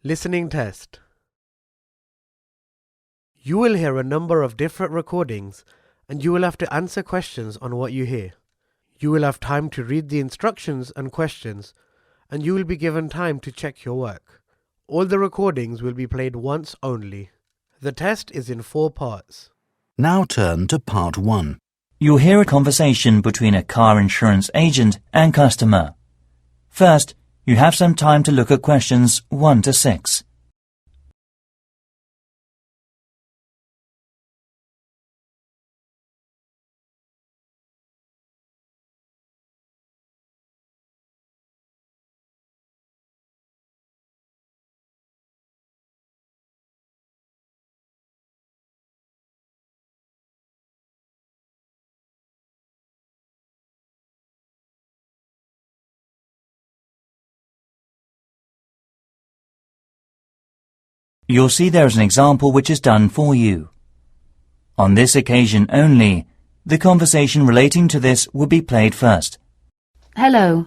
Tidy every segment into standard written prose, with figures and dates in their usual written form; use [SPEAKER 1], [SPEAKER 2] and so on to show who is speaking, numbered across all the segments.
[SPEAKER 1] Listening test. You will hear a number of different recordings and you will have to answer questions on what you hear. You will have time to read the instructions and questions and you will be given time to check your work. All the recordings will be played once only. The test is in 4 parts.
[SPEAKER 2] Now turn to part 1.
[SPEAKER 3] You'll hear a conversation between a car insurance agent and customer. First, you have some time to look at questions 1 to 6. You'll see there is an example which is done for you. On this occasion only, the conversation relating to this will be played first.
[SPEAKER 4] Hello.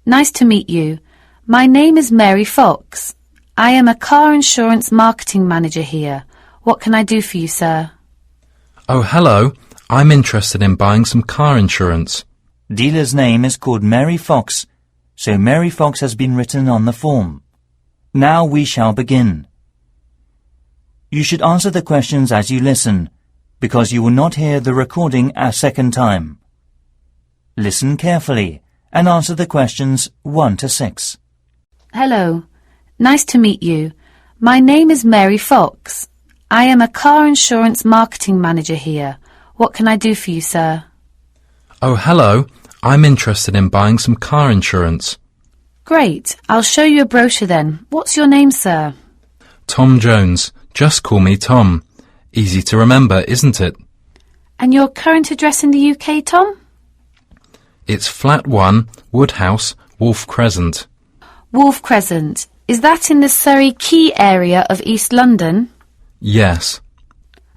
[SPEAKER 4] Nice to meet you. My name is Mary Fox. I am a car insurance marketing manager here. What can I do for you, sir?
[SPEAKER 5] Oh, hello. I'm interested in buying some car insurance.
[SPEAKER 3] Dealer's name is called Mary Fox, so Mary Fox has been written on the form. Now we shall begin. You should answer the questions as you listen, because you will not hear the recording a second time. Listen carefully and answer the questions 1 to 6.
[SPEAKER 4] Hello. Nice to meet you. My name is Mary Fox. I am a car insurance marketing manager here. What can I do for you, sir?
[SPEAKER 5] Oh, hello. I'm interested in buying some car insurance.
[SPEAKER 4] Great. I'll show you a brochure then. What's your name, sir?
[SPEAKER 5] Tom Jones. Just call me Tom. Easy to remember, isn't it?
[SPEAKER 4] And your current address in the UK, Tom?
[SPEAKER 5] It's Flat 1, Woodhouse, Wolf Crescent.
[SPEAKER 4] Wolf Crescent. Is that in the Surrey Quay area of East London?
[SPEAKER 5] Yes.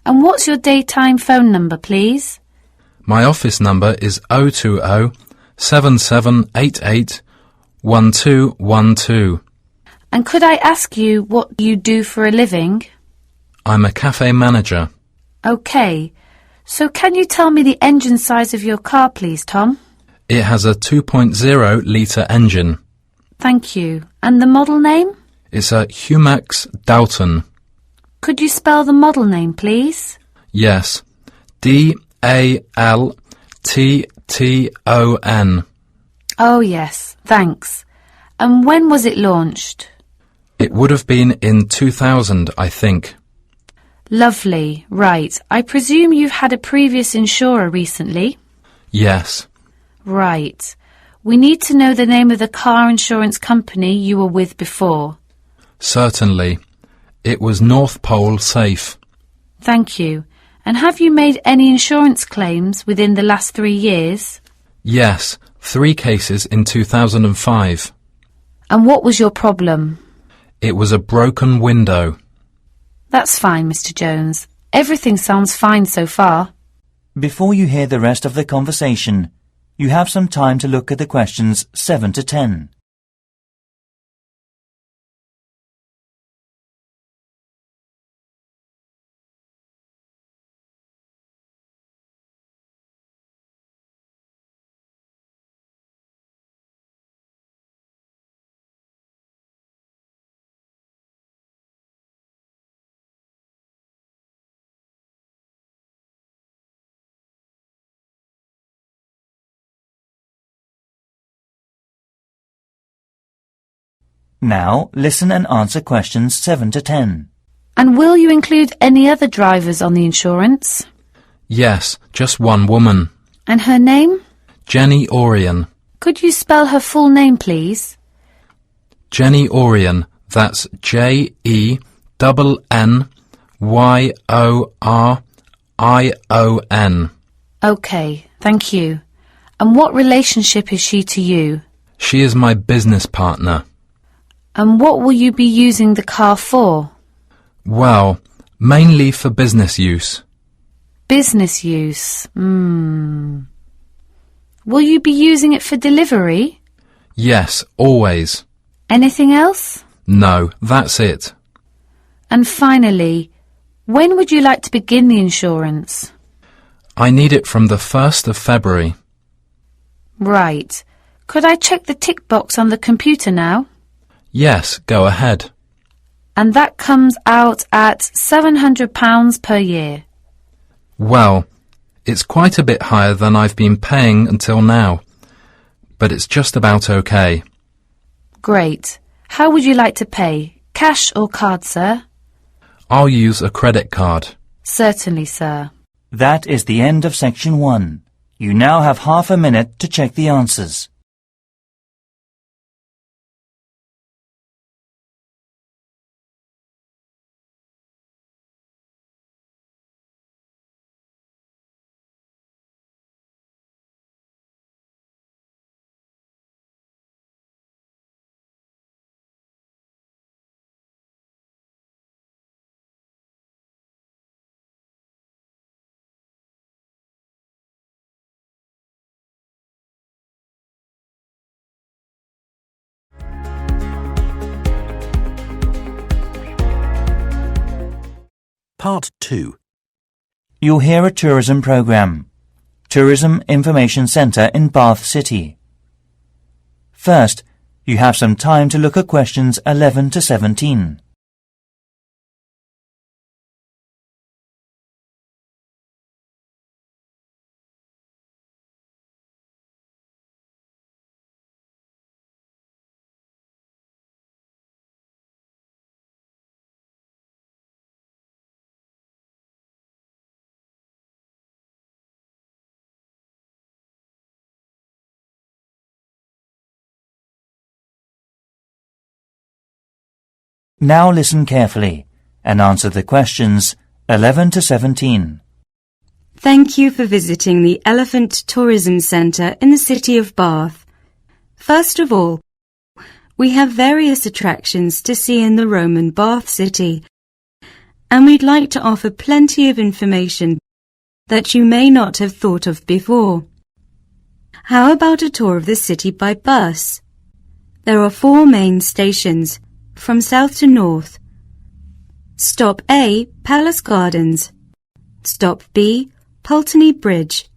[SPEAKER 4] And what's your daytime phone number, please?
[SPEAKER 5] My office number is 020 7788 1212.
[SPEAKER 4] And could I ask you what you do for a living?
[SPEAKER 5] I'm a cafe manager.
[SPEAKER 4] OK. So can you tell me the engine size of your car, please, Tom?
[SPEAKER 5] It has a 2.0 litre engine.
[SPEAKER 4] Thank you. And the model name?
[SPEAKER 5] It's a Humax Dalton.
[SPEAKER 4] Could you spell the model name, please?
[SPEAKER 5] Yes. DALTTON.
[SPEAKER 4] Oh, yes. Thanks. And when was it launched?
[SPEAKER 5] It would have been in 2000, I think.
[SPEAKER 4] Lovely. Right. I presume you've had a previous insurer recently?
[SPEAKER 5] Yes.
[SPEAKER 4] Right. We need to know the name of the car insurance company you were with before.
[SPEAKER 5] Certainly. It was North Pole Safe.
[SPEAKER 4] Thank you. And have you made any insurance claims within the last 3 years?
[SPEAKER 5] Yes, 3 cases in 2005.
[SPEAKER 4] And what was your problem?
[SPEAKER 5] It was a broken window.
[SPEAKER 4] That's fine, Mr. Jones. Everything sounds fine so far.
[SPEAKER 3] Before you hear the rest of the conversation, you have some time to look at the questions 7 to 10. Now, listen and answer questions 7 to 10.
[SPEAKER 4] And will you include any other drivers on the insurance?
[SPEAKER 5] Yes, just one woman.
[SPEAKER 4] And her name?
[SPEAKER 5] Jenny Orion.
[SPEAKER 4] Could you spell her full name, please?
[SPEAKER 5] Jenny Orion. That's JENNYORION.
[SPEAKER 4] OK, thank you. And what relationship is she to you?
[SPEAKER 5] She is my business partner.
[SPEAKER 4] And what will you be using the car for?
[SPEAKER 5] Well, mainly for business use.
[SPEAKER 4] Business use. Will you be using it for delivery?
[SPEAKER 5] Yes, always.
[SPEAKER 4] Anything else?
[SPEAKER 5] No, that's it.
[SPEAKER 4] And finally, when would you like to begin the insurance?
[SPEAKER 5] I need it from the 1st of February.
[SPEAKER 4] Right. Could I check the tick box on the computer now?
[SPEAKER 5] Yes, go ahead.
[SPEAKER 4] And that comes out at £700 per year.
[SPEAKER 5] Well, it's quite a bit higher than I've been paying until now, but it's just about okay.
[SPEAKER 4] Great. How would you like to pay? Cash or card, sir?
[SPEAKER 5] I'll use a credit card.
[SPEAKER 4] Certainly, sir.
[SPEAKER 3] That is the end of section 1. You now have half a minute to check the answers.
[SPEAKER 2] Part 2.
[SPEAKER 3] You'll hear a tourism program. Tourism Information Centre in Bath City. First, you have some time to look at questions 11 to 17. Now listen carefully and answer the questions 11 to 17.
[SPEAKER 6] Thank you for visiting the Elephant Tourism Centre in the city of Bath. First of all, we have various attractions to see in the Roman Bath city, and we'd like to offer plenty of information that you may not have thought of before. How about a tour of the city by bus? There are 4 main stations, from south to north. Stop A, Palace Gardens. Stop B, Pulteney Bridge.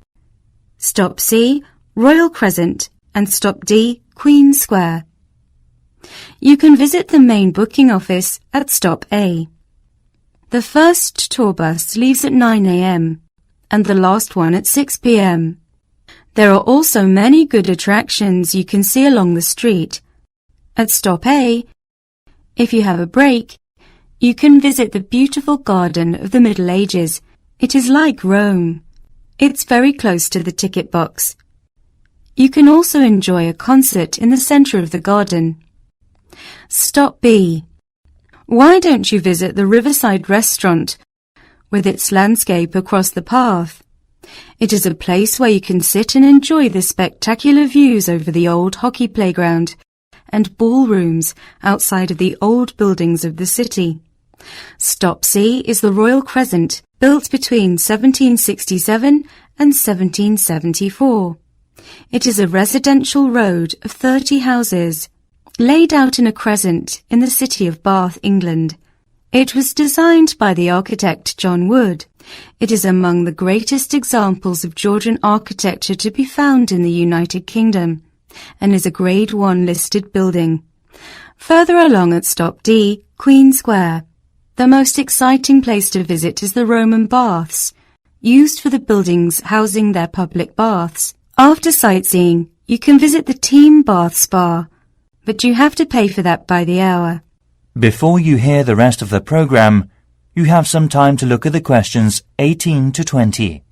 [SPEAKER 6] Stop C, Royal Crescent, and Stop D, Queen Square. You can visit the main booking office at Stop A. The first tour bus leaves at 9 a.m. and the last one at 6 p.m. There are also many good attractions you can see along the street. At Stop A, if you have a break, you can visit the beautiful garden of the Middle Ages. It is like Rome. It's very close to the ticket box. You can also enjoy a concert in the centre of the garden. Stop B. Why don't you visit the Riverside restaurant with its landscape across the path? It is a place where you can sit and enjoy the spectacular views over the old hockey playground and ballrooms outside of the old buildings of the city. Stop C is the Royal Crescent, built between 1767 and 1774. It is a residential road of 30 houses, laid out in a crescent in the city of Bath, England. It was designed by the architect John Wood. It is among the greatest examples of Georgian architecture to be found in the United Kingdom, and is a Grade 1 listed building. Further along at Stop D, Queen Square. The most exciting place to visit is the Roman baths, used for the buildings housing their public baths. After sightseeing, you can visit the Team Bath Spa, but you have to pay for that by the hour.
[SPEAKER 3] Before you hear the rest of the program, you have some time to look at the questions 18 to 20.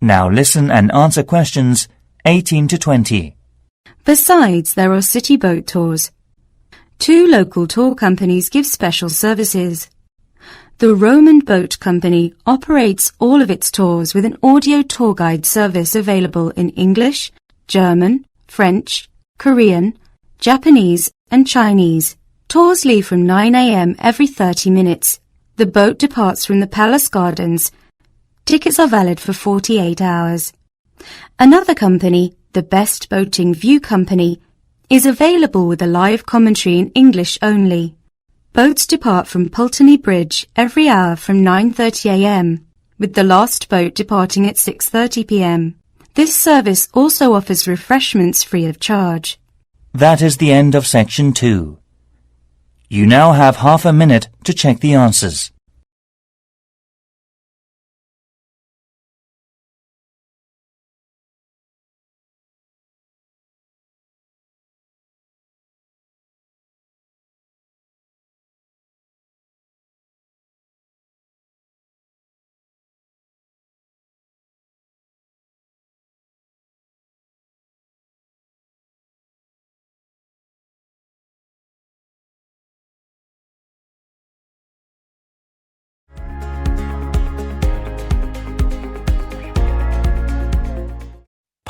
[SPEAKER 3] Now listen and answer questions 18 to 20.
[SPEAKER 6] Besides, there are city boat tours. 2 local tour companies give special services. The Roman Boat Company operates all of its tours with an audio tour guide service available in English, German, French, Korean, Japanese and Chinese. Tours leave from 9 a.m. every 30 minutes. The boat departs from the Palace Gardens. Tickets are valid for 48 hours. Another company, the Best Boating View Company, is available with a live commentary in English only. Boats depart from Pulteney Bridge every hour from 9:30 a.m., with the last boat departing at 6:30 p.m. This service also offers refreshments free of charge.
[SPEAKER 3] That is the end of section 2. You now have half a minute to check the answers.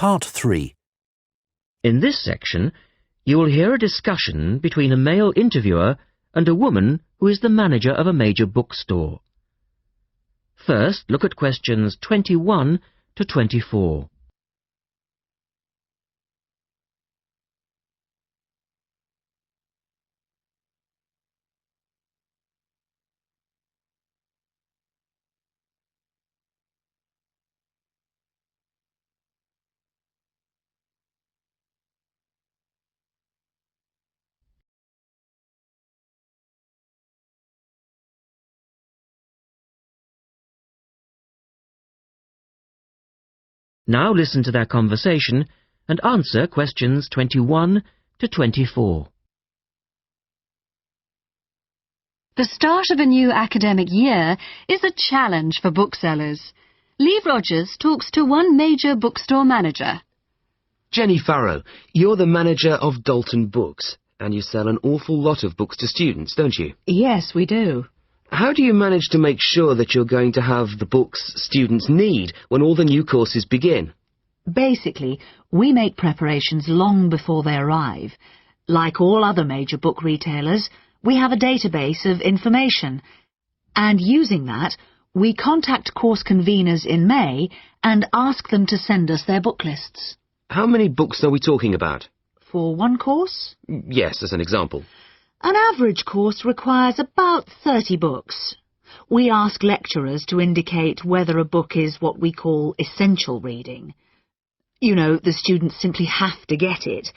[SPEAKER 2] Part 3.
[SPEAKER 7] In this section, you will hear a discussion between a male interviewer and a woman who is the manager of a major bookstore. First, look at questions 21 to 24. Now listen to their conversation and answer questions 21 to 24.
[SPEAKER 8] The start of a new academic year is a challenge for booksellers. Lee Rogers talks to one major bookstore manager.
[SPEAKER 9] Jenny Farrow, you're the manager of Dalton Books, and you sell an awful lot of books to students, don't you?
[SPEAKER 10] Yes, we do.
[SPEAKER 9] How do you manage to make sure that you're going to have the books students need when all the new courses begin?
[SPEAKER 10] Basically, we make preparations long before they arrive. Like all other major book retailers, we have a database of information, and using that, we contact course conveners in May and ask them to send us their book lists.
[SPEAKER 9] How many books are we talking about?
[SPEAKER 10] For one course?
[SPEAKER 9] Yes, as an example.
[SPEAKER 10] An average course requires about 30 books. We ask lecturers to indicate whether a book is what we call essential reading. You know, the students simply have to get it,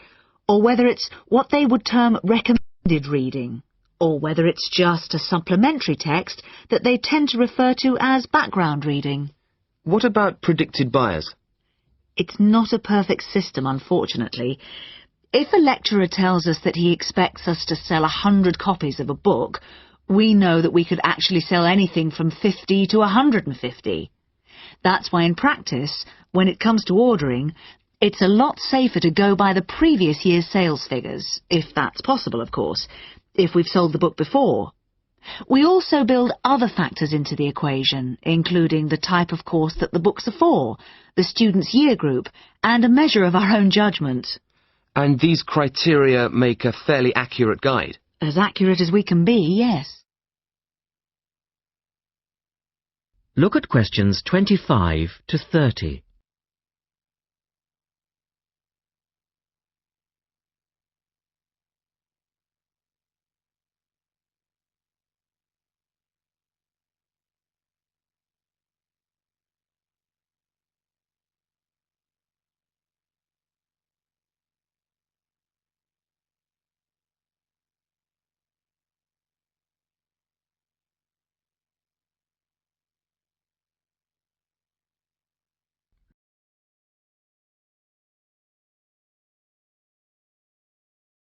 [SPEAKER 10] or whether it's what they would term recommended reading, or whether it's just a supplementary text that they tend to refer to as background reading.
[SPEAKER 9] What about predicted buyers?
[SPEAKER 10] It's not a perfect system, unfortunately. If a lecturer tells us that he expects us to sell 100 copies of a book, we know that we could actually sell anything from 50 to 150. That's why in practice, when it comes to ordering, it's a lot safer to go by the previous year's sales figures, if that's possible, of course, if we've sold the book before. We also build other factors into the equation, including the type of course that the books are for, the student's year group, and a measure of our own judgment.
[SPEAKER 9] And these criteria make a fairly accurate guide?
[SPEAKER 10] As accurate as we can be, yes.
[SPEAKER 7] Look at questions 25 to 30.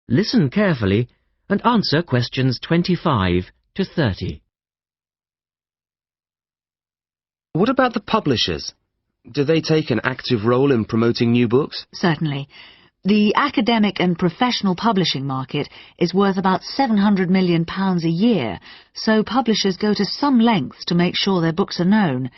[SPEAKER 7] Listen carefully and answer questions 25 to 30.
[SPEAKER 9] What about the publishers? Do they take an active role in promoting new books?
[SPEAKER 10] Certainly. The academic and professional publishing market is worth about £700 million a year, so publishers go to some lengths to make sure their books are known.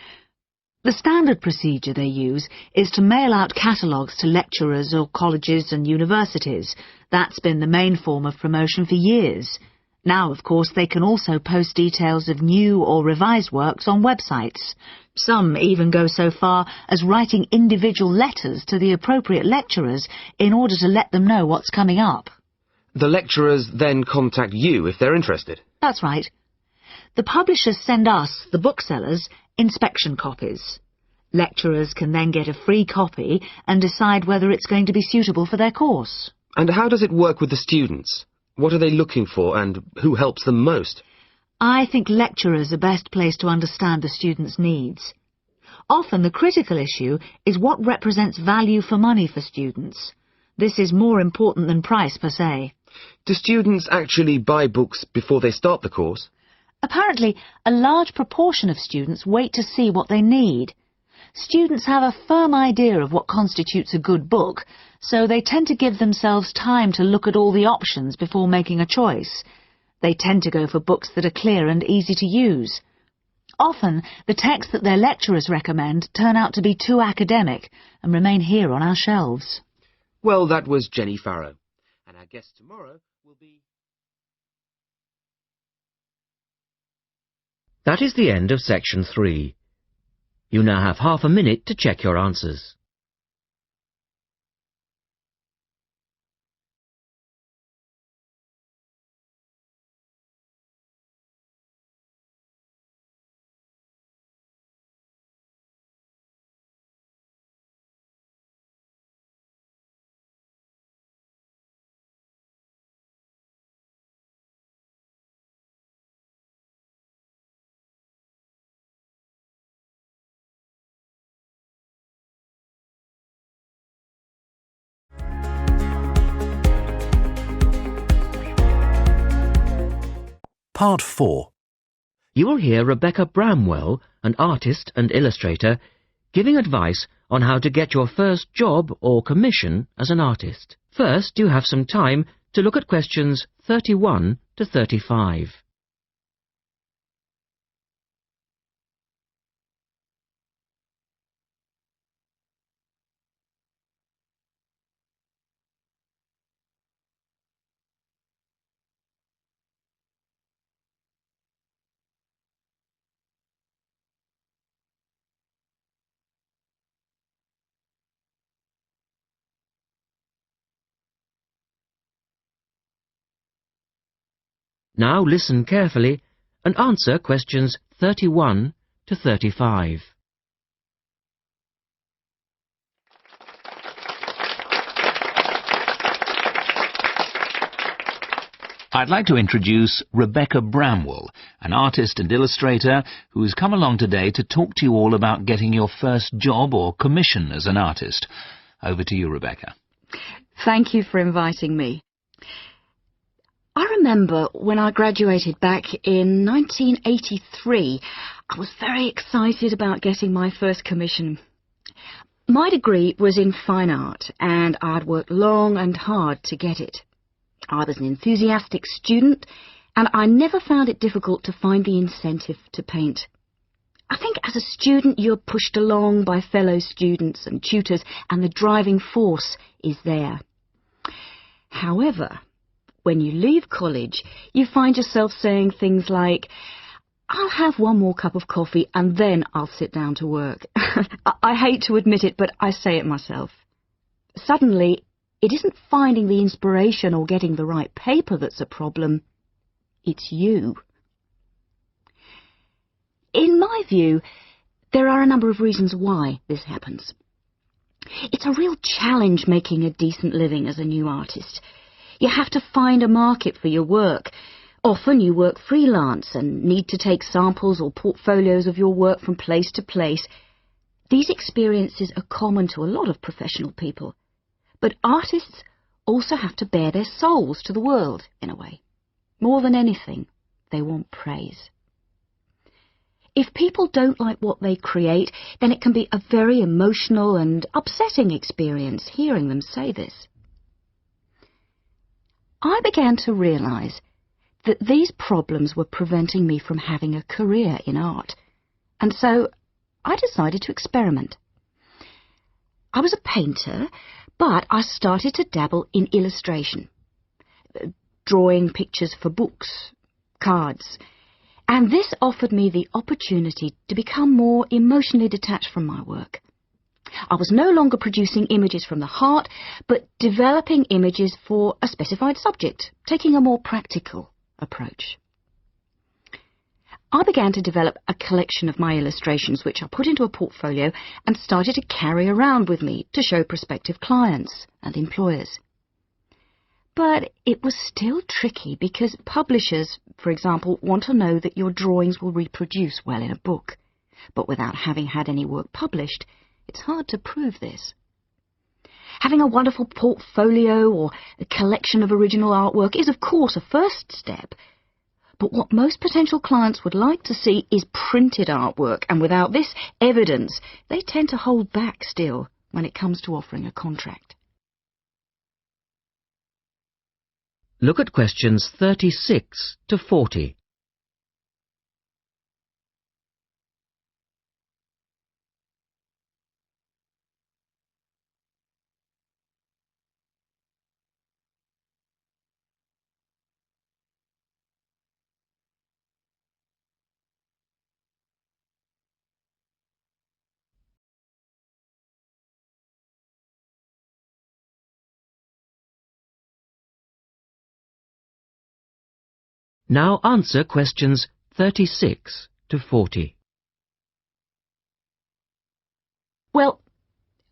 [SPEAKER 10] The standard procedure they use is to mail out catalogues to lecturers or colleges and universities. That's been the main form of promotion for years. Now, of course, they can also post details of new or revised works on websites. Some even go so far as writing individual letters to the appropriate lecturers in order to let them know what's coming up.
[SPEAKER 9] The lecturers then contact you if they're interested.
[SPEAKER 10] That's right. The publishers send us, the booksellers, inspection copies. Lecturers can then get a free copy and decide whether it's going to be suitable for their course.
[SPEAKER 9] And how does it work with the students? What are they looking for and who helps them most?
[SPEAKER 10] I think lecturers are best placed to understand the students' needs. Often the critical issue is what represents value for money for students. This is more important than price per se.
[SPEAKER 9] Do students actually buy books before they start the course?
[SPEAKER 10] Apparently, a large proportion of students wait to see what they need. Students have a firm idea of what constitutes a good book, so they tend to give themselves time to look at all the options before making a choice. They tend to go for books that are clear and easy to use. Often, the texts that their lecturers recommend turn out to be too academic and remain here on our shelves.
[SPEAKER 9] Well, that was Jenny Farrow. And our guest tomorrow will be...
[SPEAKER 7] That is the end of section 3. You now have half a minute to check your answers.
[SPEAKER 2] Part 4.
[SPEAKER 7] You will hear Rebecca Bramwell, an artist and illustrator, giving advice on how to get your first job or commission as an artist. First, you have some time to look at questions 31 to 35. Now listen carefully and answer questions 31 to 35.
[SPEAKER 11] I'd like to introduce Rebecca Bramwell, an artist and illustrator who has come along today to talk to you all about getting your first job or commission as an artist. Over to you, Rebecca.
[SPEAKER 12] Thank you for inviting me. I remember when I graduated back in 1983, I was very excited about getting my first commission. My degree was in fine art, and I'd worked long and hard to get it. I was an enthusiastic student, and I never found it difficult to find the incentive to paint. I think as a student you're pushed along by fellow students and tutors, and the driving force is there. However, when you leave college, you find yourself saying things like, I'll have one more cup of coffee and then I'll sit down to work. I hate to admit it, but I say it myself. Suddenly, it isn't finding the inspiration or getting the right paper that's a problem. It's you. In my view, there are a number of reasons why this happens. It's a real challenge making a decent living as a new artist. You have to find a market for your work. Often you work freelance and need to take samples or portfolios of your work from place to place. These experiences are common to a lot of professional people. But artists also have to bare their souls to the world, in a way. More than anything, they want praise. If people don't like what they create, then it can be a very emotional and upsetting experience hearing them say this. I began to realise that these problems were preventing me from having a career in art, and so I decided to experiment. I was a painter, but I started to dabble in illustration, drawing pictures for books, cards, and this offered me the opportunity to become more emotionally detached from my work. I was no longer producing images from the heart, but developing images for a specified subject, taking a more practical approach. I began to develop a collection of my illustrations, which I put into a portfolio and started to carry around with me to show prospective clients and employers. But it was still tricky because publishers, for example, want to know that your drawings will reproduce well in a book. But without having had any work published, it's hard to prove this. Having a wonderful portfolio or a collection of original artwork is, of course, a first step. But what most potential clients would like to see is printed artwork, and without this evidence, they tend to hold back still when it comes to offering a contract.
[SPEAKER 7] Look at questions 36 to 40. Now answer questions 36 to 40.
[SPEAKER 12] Well,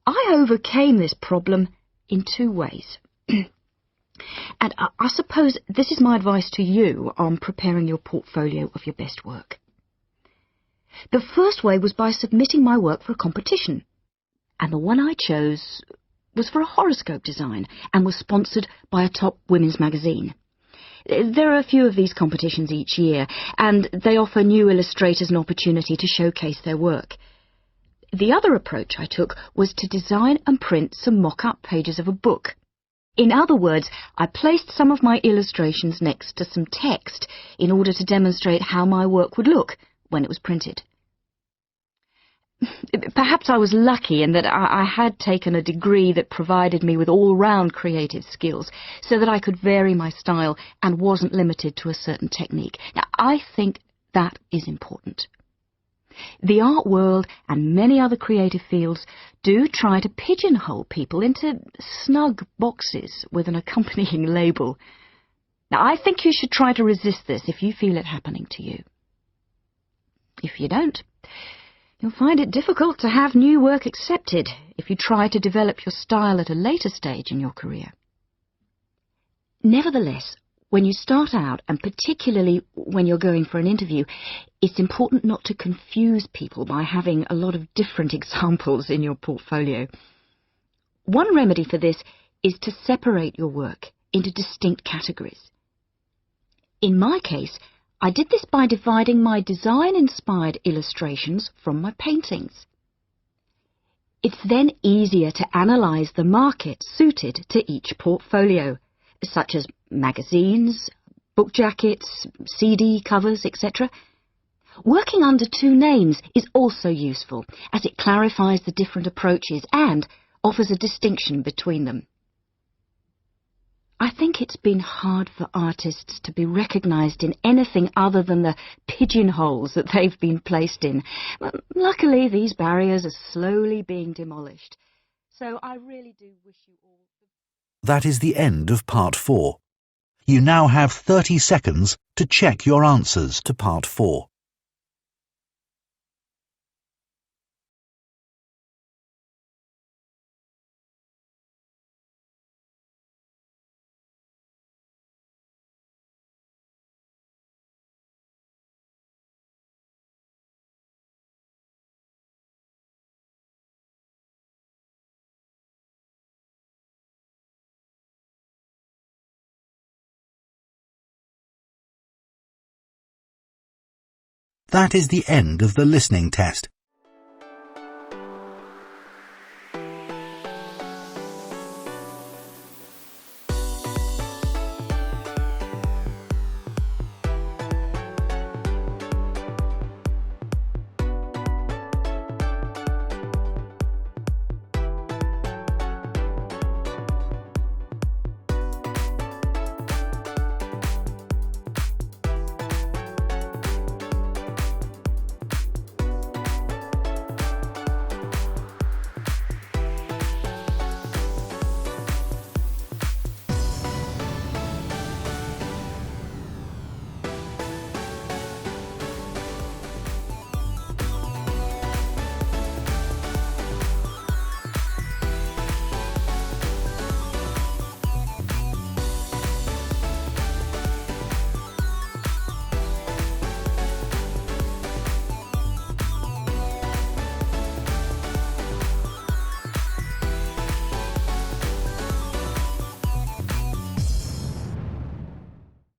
[SPEAKER 12] I overcame this problem in two ways. And I suppose this is my advice to you on preparing your portfolio of your best work. The first way was by submitting my work for a competition, and the one I chose was for a horoscope design and was sponsored by a top women's magazine. There are a few of these competitions each year, and they offer new illustrators an opportunity to showcase their work. The other approach I took was to design and print some mock-up pages of a book. In other words, I placed some of my illustrations next to some text in order to demonstrate how my work would look when it was printed. Perhaps I was lucky in that I had taken a degree that provided me with all-round creative skills so that I could vary my style and wasn't limited to a certain technique. Now, I think that is important. The art world and many other creative fields do try to pigeonhole people into snug boxes with an accompanying label. Now, I think you should try to resist this if you feel it happening to you. If you don't, you'll find it difficult to have new work accepted if you try to develop your style at a later stage in your career. Nevertheless, when you start out, and particularly when you're going for an interview, it's important not to confuse people by having a lot of different examples in your portfolio. One remedy for this is to separate your work into distinct categories. In my case, I did this by dividing my design-inspired illustrations from my paintings. It's then easier to analyse the market suited to each portfolio, such as magazines, book jackets, CD covers, etc. Working under two names is also useful, as it clarifies the different approaches and offers a distinction between them. I think it's been hard for artists to be recognised in anything other than the pigeonholes that they've been placed in. Luckily, these barriers are slowly being demolished. So I really do wish you all...
[SPEAKER 2] That is the end of Part 4. You now have 30 seconds to check your answers to Part 4. That is the end of the listening test.